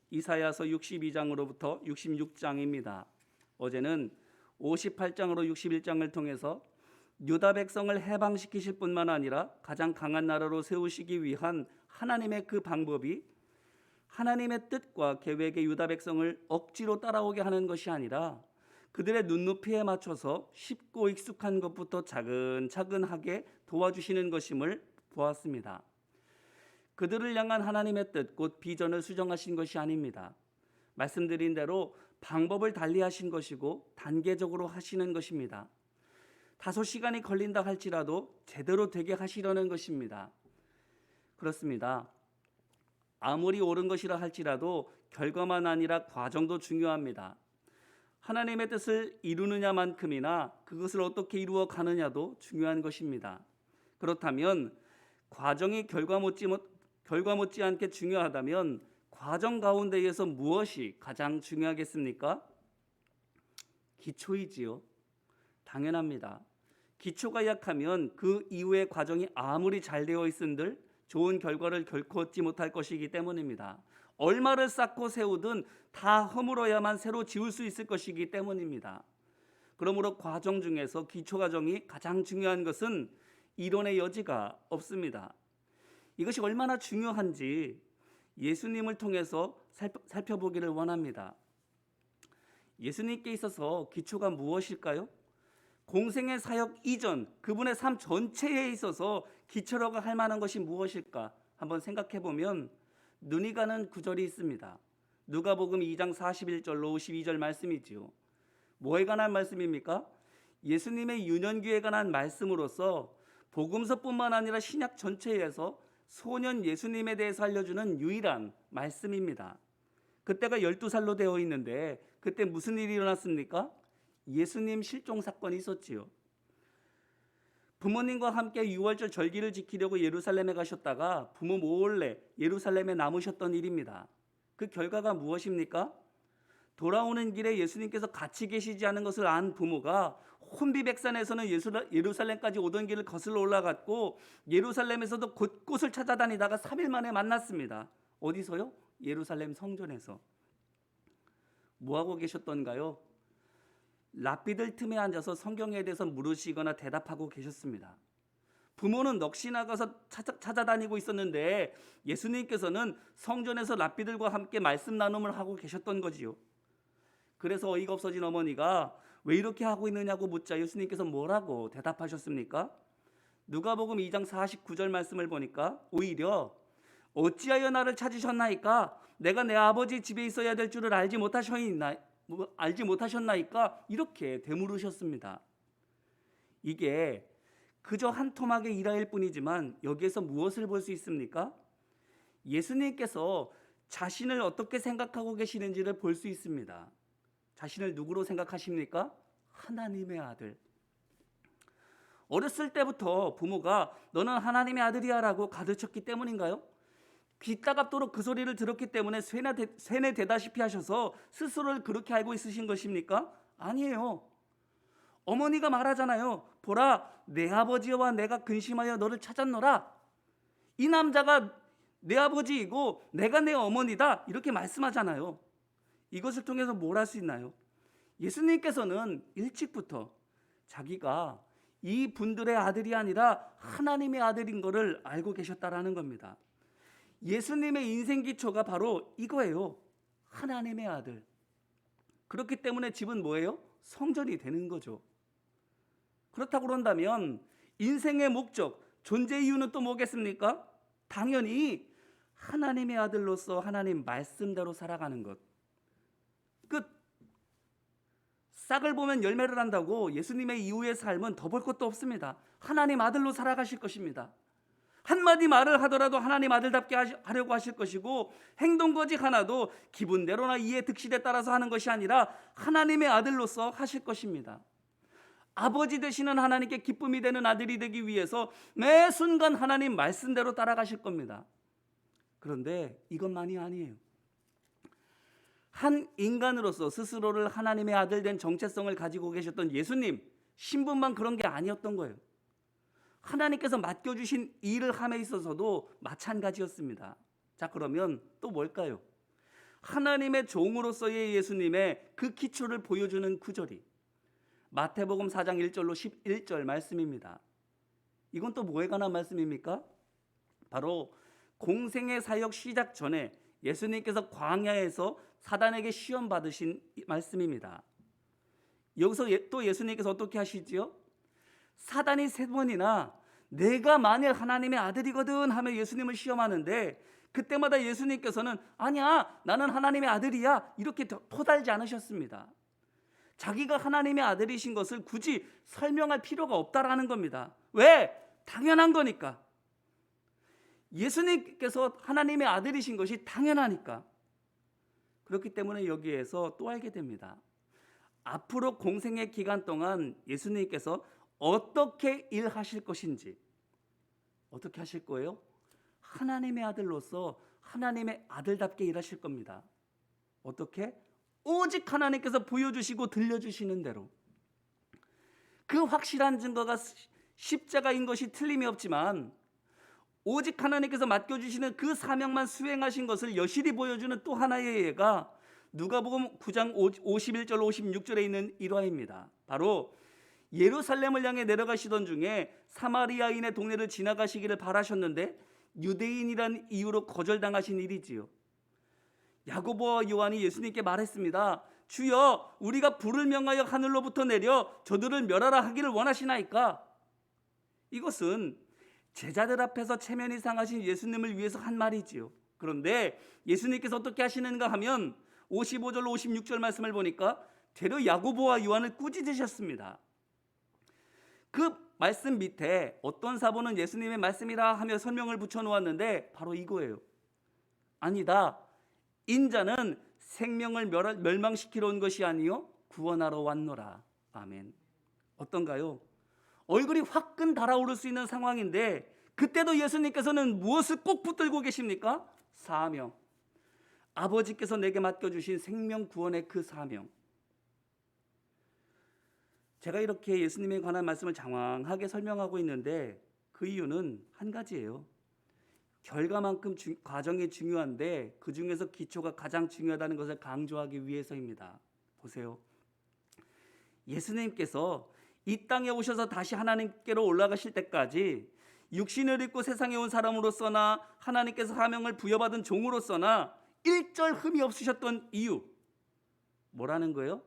이사야서 62장으로부터 66장입니다. 어제는 58장으로 61장을 통해서 유다 백성을 해방시키실 뿐만 아니라 가장 강한 나라로 세우시기 위한 하나님의 그 방법이 하나님의 뜻과 계획의 유다 백성을 억지로 따라오게 하는 것이 아니라 그들의 눈높이에 맞춰서 쉽고 익숙한 것부터 차근차근하게 도와주시는 것임을 보았습니다. 그들을 향한 하나님의 뜻, 곧 비전을 수정하신 것이 아닙니다. 말씀드린 대로 방법을 달리 하신 것이고 단계적으로 하시는 것입니다. 다소 시간이 걸린다 할지라도 제대로 되게 하시려는 것입니다. 그렇습니다. 아무리 옳은 것이라 할지라도 결과만 아니라 과정도 중요합니다. 하나님의 뜻을 이루느냐만큼이나 그것을 어떻게 이루어 가느냐도 중요한 것입니다. 그렇다면 과정이 결과 못지않게 중요하다면 과정 가운데에서 무엇이 가장 중요하겠습니까? 기초이지요. 당연합니다. 기초가 약하면 그 이후의 과정이 아무리 잘 되어 있은들 좋은 결과를 결코 얻지 못할 것이기 때문입니다. 얼마를 쌓고 세우든 다 허물어야만 새로 지을 수 있을 것이기 때문입니다. 그러므로 과정 중에서 기초 과정이 가장 중요한 것은 이론의 여지가 없습니다. 이것이 얼마나 중요한지 예수님을 통해서 살펴보기를 원합니다. 예수님께 있어서 기초가 무엇일까요? 공생의 사역 이전, 그분의 삶 전체에 있어서 기초라고 할 만한 것이 무엇일까? 한번 생각해 보면 눈이 가는 구절이 있습니다. 누가복음 2장 41절로 52절 말씀이지요. 뭐에 관한 말씀입니까? 예수님의 유년기에 관한 말씀으로서 복음서뿐만 아니라 신약 전체에서 소년 예수님에 대해서 알려주는 유일한 말씀입니다. 그때가 12살로 되어 있는데 그때 무슨 일이 일어났습니까? 예수님 실종 사건이 있었지요. 부모님과 함께 유월절 절기를 지키려고 예루살렘에 가셨다가 부모 몰래 예루살렘에 남으셨던 일입니다. 그 결과가 무엇입니까? 돌아오는 길에 예수님께서 같이 계시지 않은 것을 안 부모가 혼비백산에서는 예루살렘까지 오던 길을 거슬러 올라갔고 예루살렘에서도 곳곳을 찾아다니다가 3일 만에 만났습니다. 어디서요? 예루살렘 성전에서. 뭐하고 계셨던가요? 랍비들 틈에 앉아서 성경에 대해서 물으시거나 대답하고 계셨습니다. 부모는 넋이 나가서 찾아다니고 있었는데 예수님께서는 성전에서 랍비들과 함께 말씀 나눔을 하고 계셨던 거지요. 그래서 어이가 없어진 어머니가 왜 이렇게 하고 있느냐고 묻자 예수님께서 뭐라고 대답하셨습니까? 누가복음 2장 49절 말씀을 보니까 오히려 어찌하여 나를 찾으셨나이까? 내가 내 아버지 집에 있어야 될 줄을 알지 못하셨나이까? 이렇게 되물으셨습니다. 이게 그저 한 토막의 일화일 뿐이지만 여기에서 무엇을 볼 수 있습니까? 예수님께서 자신을 어떻게 생각하고 계시는지를 볼 수 있습니다. 자신을 누구로 생각하십니까? 하나님의 아들. 어렸을 때부터 부모가 너는 하나님의 아들이야 라고 가르쳤기 때문인가요? 귀따갑도록 그 소리를 들었기 때문에 세뇌되다시피 하셔서 스스로를 그렇게 알고 있으신 것입니까? 아니에요. 어머니가 말하잖아요. 보라, 내 아버지와 내가 근심하여 너를 찾았노라. 이 남자가 내 아버지이고 내가 내 어머니다. 이렇게 말씀하잖아요. 이것을 통해서 뭘 할 수 있나요? 예수님께서는 일찍부터 자기가 이 분들의 아들이 아니라 하나님의 아들인 것을 알고 계셨다라는 겁니다. 예수님의 인생 기초가 바로 이거예요. 하나님의 아들. 그렇기 때문에 집은 뭐예요? 성전이 되는 거죠. 그렇다고 그런다면 인생의 목적, 존재 이유는 또 뭐겠습니까? 당연히 하나님의 아들로서 하나님 말씀대로 살아가는 것. 끝. 싹을 보면 열매를 한다고 예수님의 이후의 삶은 더 볼 것도 없습니다. 하나님 아들로 살아가실 것입니다. 한마디 말을 하더라도 하나님 아들답게 하려고 하실 것이고 행동거지 하나도 기분대로나 이해 득실에 따라서 하는 것이 아니라 하나님의 아들로서 하실 것입니다. 아버지 되시는 하나님께 기쁨이 되는 아들이 되기 위해서 매 순간 하나님 말씀대로 따라가실 겁니다. 그런데 이것만이 아니에요. 한 인간으로서 스스로를 하나님의 아들 된 정체성을 가지고 계셨던 예수님, 신분만 그런 게 아니었던 거예요. 하나님께서 맡겨주신 일을 함에 있어서도 마찬가지였습니다. 자, 그러면 또 뭘까요? 하나님의 종으로서의 예수님의 그 기초를 보여주는 구절이 마태복음 4장 1절로 11절 말씀입니다. 이건 또 뭐에 관한 말씀입니까? 바로 공생의 사역 시작 전에 예수님께서 광야에서 사단에게 시험 받으신 말씀입니다. 여기서 또 예수님께서 어떻게 하시지요? 사단이 3번이나 내가 만일 하나님의 아들이거든 하며 예수님을 시험하는데, 그때마다 예수님께서는 아니야, 나는 하나님의 아들이야, 이렇게 토달지 않으셨습니다. 자기가 하나님의 아들이신 것을 굳이 설명할 필요가 없다라는 겁니다. 왜? 당연한 거니까. 예수님께서 하나님의 아들이신 것이 당연하니까. 그렇기 때문에 여기에서 또 알게 됩니다. 앞으로 공생의 기간 동안 예수님께서 어떻게 일하실 것인지. 어떻게 하실 거예요? 하나님의 아들로서 하나님의 아들답게 일하실 겁니다. 어떻게? 오직 하나님께서 보여주시고 들려주시는 대로. 그 확실한 증거가 십자가인 것이 틀림이 없지만, 오직 하나님께서 맡겨주시는 그 사명만 수행하신 것을 여실히 보여주는 또 하나의 예가 누가복음 9장 51절 56절에 있는 일화입니다. 바로 예루살렘을 향해 내려가시던 중에 사마리아인의 동네를 지나가시기를 바라셨는데 유대인이란 이유로 거절당하신 일이지요. 야고보와 요한이 예수님께 말했습니다. 주여, 우리가 불을 명하여 하늘로부터 내려 저들을 멸하라 하기를 원하시나이까? 이것은 제자들 앞에서 체면이 상하신 예수님을 위해서 한 말이지요. 그런데 예수님께서 어떻게 하시는가 하면 55절 56절 말씀을 보니까 되려 야고보와 요한을 꾸짖으셨습니다. 그 말씀 밑에 어떤 사본은 예수님의 말씀이라 하며 설명을 붙여놓았는데 바로 이거예요. 아니다, 인자는 생명을 멸망시키러 온 것이 아니요 구원하러 왔노라. 아멘. 어떤가요? 얼굴이 화끈 달아오를 수 있는 상황인데 그때도 예수님께서는 무엇을 꼭 붙들고 계십니까? 사명. 아버지께서 내게 맡겨주신 생명 구원의 그 사명. 제가 이렇게 예수님에 관한 말씀을 장황하게 설명하고 있는데 그 이유는 한 가지예요. 결과만큼 과정이 중요한데 그 중에서 기초가 가장 중요하다는 것을 강조하기 위해서입니다. 보세요. 예수님께서 이 땅에 오셔서 다시 하나님께로 올라가실 때까지 육신을 입고 세상에 온 사람으로서나 하나님께서 사명을 부여받은 종으로서나 일절 흠이 없으셨던 이유, 뭐라는 거예요?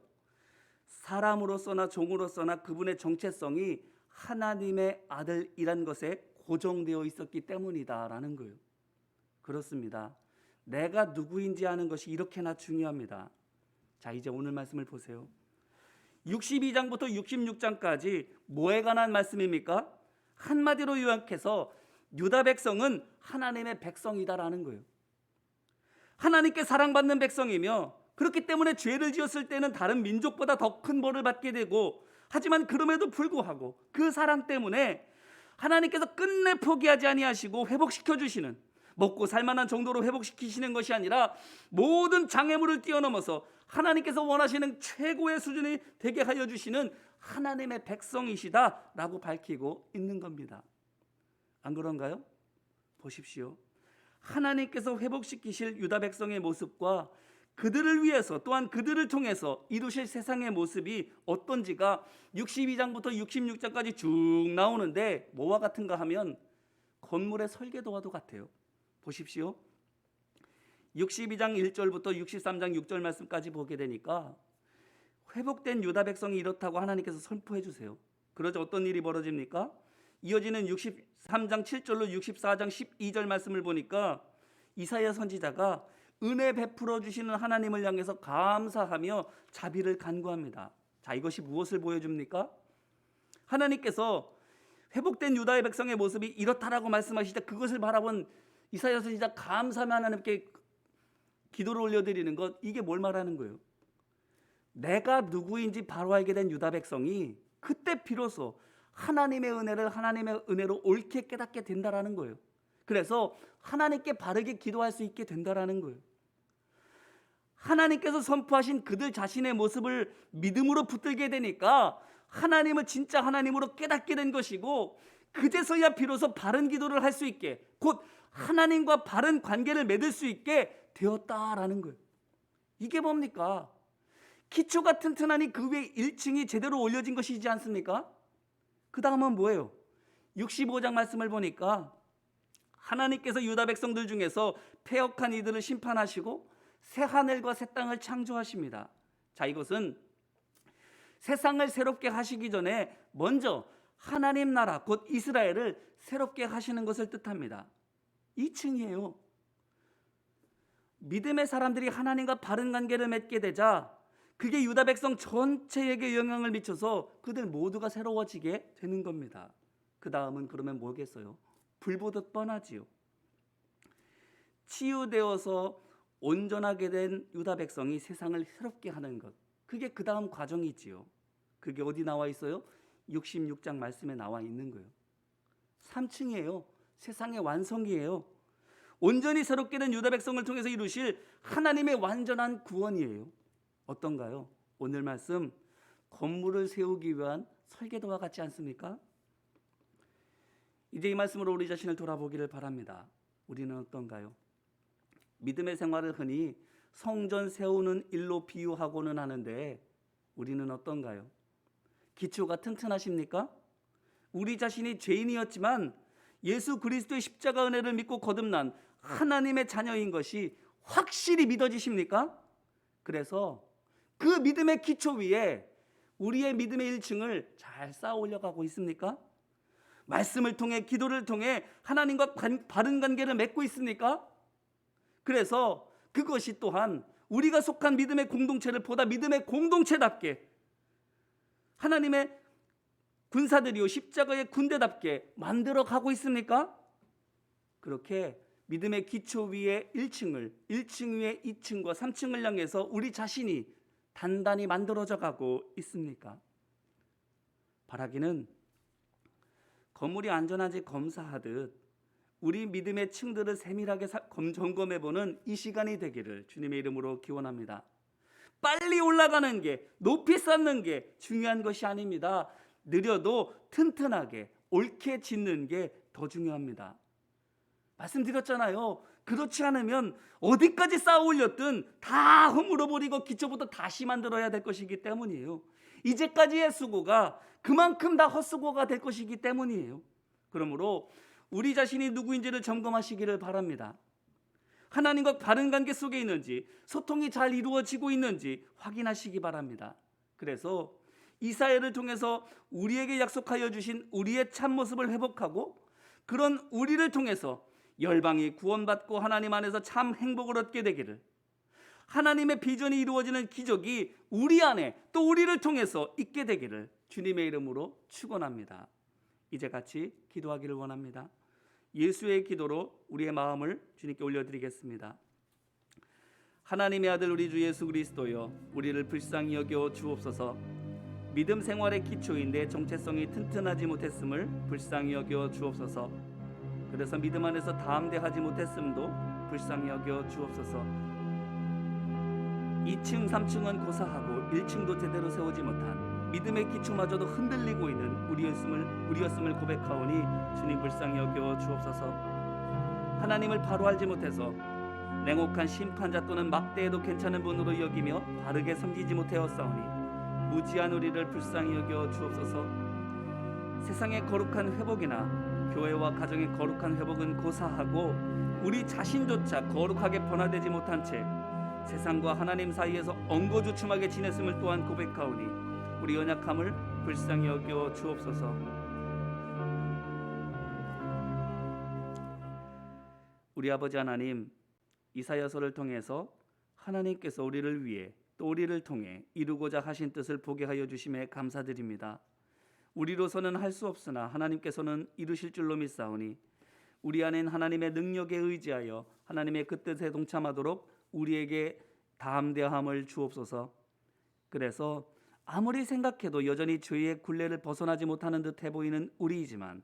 사람으로서나 종으로서나 그분의 정체성이 하나님의 아들이란 것에 고정되어 있었기 때문이다라는 거예요. 그렇습니다. 내가 누구인지 아는 것이 이렇게나 중요합니다. 자, 이제 오늘 말씀을 보세요. 62장부터 66장까지 뭐에 관한 말씀입니까? 한마디로 요약해서 유다 백성은 하나님의 백성이다라는 거예요. 하나님께 사랑받는 백성이며 그렇기 때문에 죄를 지었을 때는 다른 민족보다 더 큰 벌을 받게 되고, 하지만 그럼에도 불구하고 그 사랑 때문에 하나님께서 끝내 포기하지 아니하시고 회복시켜 주시는, 먹고 살만한 정도로 회복시키시는 것이 아니라 모든 장애물을 뛰어넘어서 하나님께서 원하시는 최고의 수준이 되게 하여 주시는 하나님의 백성이시다라고 밝히고 있는 겁니다. 안 그런가요? 보십시오. 하나님께서 회복시키실 유다 백성의 모습과 그들을 위해서 또한 그들을 통해서 이루실 세상의 모습이 어떤지가 62장부터 66장까지 쭉 나오는데 뭐와 같은가 하면 건물의 설계도와도 같아요. 보십시오. 62장 1절부터 63장 6절 말씀까지 보게 되니까 회복된 유다 백성이 이렇다고 하나님께서 선포해 주세요. 그러자 어떤 일이 벌어집니까? 이어지는 63장 7절로 64장 12절 말씀을 보니까 이사야 선지자가 은혜 베풀어 주시는 하나님을 향해서 감사하며 자비를 간구합니다. 자, 이것이 무엇을 보여줍니까? 하나님께서 회복된 유다의 백성의 모습이 이렇다라고 말씀하시자 그것을 바라본 이사야 선지자 감사하며 하나님께 기도를 올려드리는 것, 이게 뭘 말하는 거예요? 내가 누구인지 바로 알게 된 유다 백성이 그때 비로소 하나님의 은혜로 옳게 깨닫게 된다라는 거예요. 그래서 하나님께 바르게 기도할 수 있게 된다라는 거예요. 하나님께서 선포하신 그들 자신의 모습을 믿음으로 붙들게 되니까 하나님을 진짜 하나님으로 깨닫게 된 것이고, 그제서야 비로소 바른 기도를 할 수 있게, 곧 하나님과 바른 관계를 맺을 수 있게 되었다라는 거예요. 이게 뭡니까? 기초가 튼튼하니 그 위에 1층이 제대로 올려진 것이지 않습니까? 그 다음은 뭐예요? 65장 말씀을 보니까 하나님께서 유다 백성들 중에서 패역한 이들을 심판하시고 새 하늘과 새 땅을 창조하십니다. 자, 이것은 세상을 새롭게 하시기 전에 먼저 하나님 나라 곧 이스라엘을 새롭게 하시는 것을 뜻합니다. 2층이에요. 믿음의 사람들이 하나님과 바른 관계를 맺게 되자 그게 유다 백성 전체에게 영향을 미쳐서 그들 모두가 새로워지게 되는 겁니다. 그 다음은 그러면 뭐겠어요? 불보듯 뻔하지요. 치유되어서 온전하게 된 유다 백성이 세상을 새롭게 하는 것, 그게 그 다음 과정이지요. 그게 어디 나와 있어요? 66장 말씀에 나와 있는 거예요. 3층이에요. 세상의 완성이에요. 온전히 새롭게 된 유다 백성을 통해서 이루실 하나님의 완전한 구원이에요. 어떤가요? 오늘 말씀 건물을 세우기 위한 설계도와 같지 않습니까? 이제 이 말씀으로 우리 자신을 돌아보기를 바랍니다. 우리는 어떤가요? 믿음의 생활을 흔히 성전 세우는 일로 비유하고는 하는데 우리는 어떤가요? 기초가 튼튼하십니까? 우리 자신이 죄인이었지만 예수 그리스도의 십자가 은혜를 믿고 거듭난 하나님의 자녀인 것이 확실히 믿어지십니까? 그래서 그 믿음의 기초 위에 우리의 믿음의 1층을 잘 쌓아 올려가고 있습니까? 말씀을 통해 기도를 통해 하나님과 바른 관계를 맺고 있습니까? 그래서 그것이 또한 우리가 속한 믿음의 공동체를 보다 믿음의 공동체답게 하나님의 군사들이요 십자가의 군대답게 만들어 가고 있습니까? 그렇게 믿음의 기초 위에 1층 위에 2층과 3층을 향해서 우리 자신이 단단히 만들어져 가고 있습니까? 바라기는 건물이 안전한지 검사하듯 우리 믿음의 층들을 세밀하게 점검해보는 이 시간이 되기를 주님의 이름으로 기원합니다. 빨리 올라가는 게, 높이 쌓는 게 중요한 것이 아닙니다. 느려도 튼튼하게 옳게 짓는 게 더 중요합니다. 말씀드렸잖아요. 그렇지 않으면 어디까지 쌓아 올렸든 다 허물어버리고 기초부터 다시 만들어야 될 것이기 때문이에요. 이제까지의 수고가 그만큼 다 헛수고가 될 것이기 때문이에요. 그러므로 우리 자신이 누구인지를 점검하시기를 바랍니다. 하나님과 바른 관계 속에 있는지, 소통이 잘 이루어지고 있는지 확인하시기 바랍니다. 그래서 이사야를 통해서 우리에게 약속하여 주신 우리의 참모습을 회복하고 그런 우리를 통해서 열방이 구원받고 하나님 안에서 참 행복을 얻게 되기를, 하나님의 비전이 이루어지는 기적이 우리 안에 또 우리를 통해서 있게 되기를 주님의 이름으로 축원합니다. 이제 같이 기도하기를 원합니다. 예수의 기도로 우리의 마음을 주님께 올려드리겠습니다. 하나님의 아들 우리 주 예수 그리스도여, 우리를 불쌍히 여겨 주옵소서. 믿음 생활의 기초인 내 정체성이 튼튼하지 못했음을 불쌍히 여겨 주옵소서. 그래서 믿음 안에서 담대하지 못했음도 불쌍히 여겨 주옵소서. 2층 3층은 고사하고 1층도 제대로 세우지 못한 믿음의 기초마저도 흔들리고 있는 우리였음을 고백하오니 주님 불쌍히 여겨 주옵소서. 하나님을 바로 알지 못해서 냉혹한 심판자 또는 막대해도 괜찮은 분으로 여기며 바르게 섬기지 못하였사오니 무지한 우리를 불쌍히 여겨 주옵소서. 세상의 거룩한 회복이나 교회와 가정의 거룩한 회복은 고사하고 우리 자신조차 거룩하게 변화되지 못한 채 세상과 하나님 사이에서 엉거주춤하게 지냈음을 또한 고백하오니 우리 연약함을 불쌍히 여겨 주옵소서. 우리 아버지 하나님, 이사야서를 통해서 하나님께서 우리를 위해 또 우리를 통해 이루고자 하신 뜻을 보게 하여 주심에 감사드립니다. 우리로서는 할 수 없으나 하나님께서는 이루실 줄로 믿사오니 우리 안엔 하나님의 능력에 의지하여 하나님의 그 뜻에 동참하도록 우리에게 담대함을 주옵소서. 그래서 아무리 생각해도 여전히 죄의 굴레를 벗어나지 못하는 듯해 보이는 우리이지만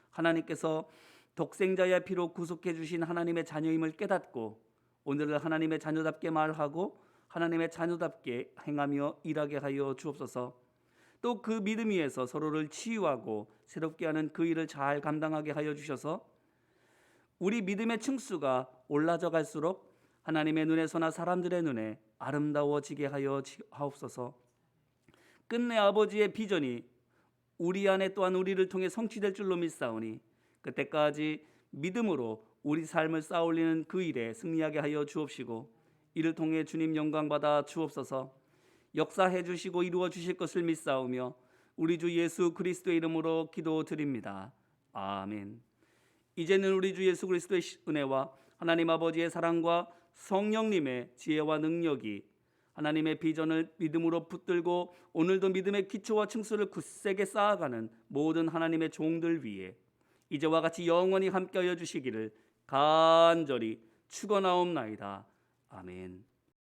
하나님께서 독생자의 피로 구속해 주신 하나님의 자녀임을 깨닫고 오늘을 하나님의 자녀답게 말하고 하나님의 자녀답게 행하며 일하게 하여 주옵소서. 또 그 믿음 위에서 서로를 치유하고 새롭게 하는 그 일을 잘 감당하게 하여 주셔서 우리 믿음의 층수가 올라져 갈수록 하나님의 눈에서나 사람들의 눈에 아름다워지게 하여 하옵소서. 끝내 아버지의 비전이 우리 안에 또한 우리를 통해 성취될 줄로 믿사오니 그때까지 믿음으로 우리 삶을 쌓아올리는 그 일에 승리하게 하여 주옵시고 이를 통해 주님 영광받아 주옵소서. 역사해 주시고 이루어 주실 것을 믿사오며 우리 주 예수 그리스도의 이름으로 기도드립니다. 아멘. 이제는 우리 주 예수 그리스도의 은혜와 하나님 아버지의 사랑과 성령님의 지혜와 능력이 하나님의 비전을 믿음으로 붙들고 오늘도 믿음의 기초와 층수를 굳세게 쌓아가는 모든 하나님의 종들 위에 이제와 같이 영원히 함께하여 주시기를 간절히 축원하옵나이다. 아멘.